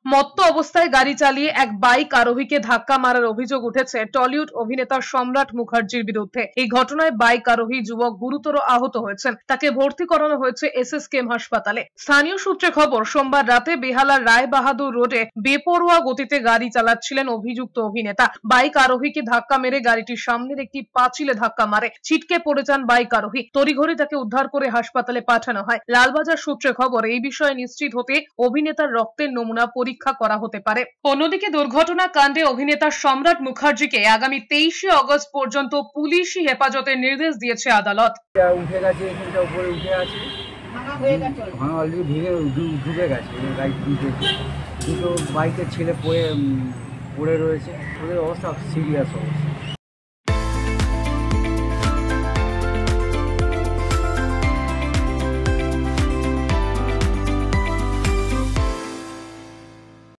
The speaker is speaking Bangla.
মত্ত অবস্থায় গাড়ি চালিয়ে এক বাইক আরোহীকে ধাক্কা মারার অভিযোগ উঠেছে টলিউড অভিনেতা সম্রাট মুখার্জির বিরুদ্ধে। এই ঘটনায় বাইক আরোহী যুবক গুরুতর আহত হয়েছেন। তাকে ভর্তি করানো হয়েছে এসএসকেএম হাসপাতালে। স্থানীয় সূত্রে খবর, সোমবার রাতে বেহালার রায় বাহাদুর রোডে বেপরোয়া গতিতে গাড়ি চালাচ্ছিলেন অভিযুক্ত অভিনেতা। বাইক আরোহীকে ধাক্কা মেরে গাড়িটির সামনের একটি পাঁচিলে ধাক্কা মারে। ছিটকে পড়ে যান বাইক আরোহী। তড়িঘড়ি তাকে উদ্ধার করে হাসপাতালে পাঠানো হয়। লালবাজার সূত্রে খবর, এই বিষয়ে নিশ্চিত হতে অভিনেতার রক্তের নমুনা পরীক্ষা করা হতে পারে। অন্যদিকে দুর্ঘটনা কাণ্ডে অভিনেতা সম্রাট মুখার্জিকে আগামী 23শে অগস্ট পর্যন্ত পুলিশি হেফাজতের নির্দেশ দিয়েছে আদালত। উঠে গেছে, এখানটা উপরে উঠে আছে, অলরেডি ভেঙে ঢুকে গেছে, দুটো বাইকের ছেলে পড়ে রয়েছে। ওদের অবস্থা সিরিয়াস অবস্থা।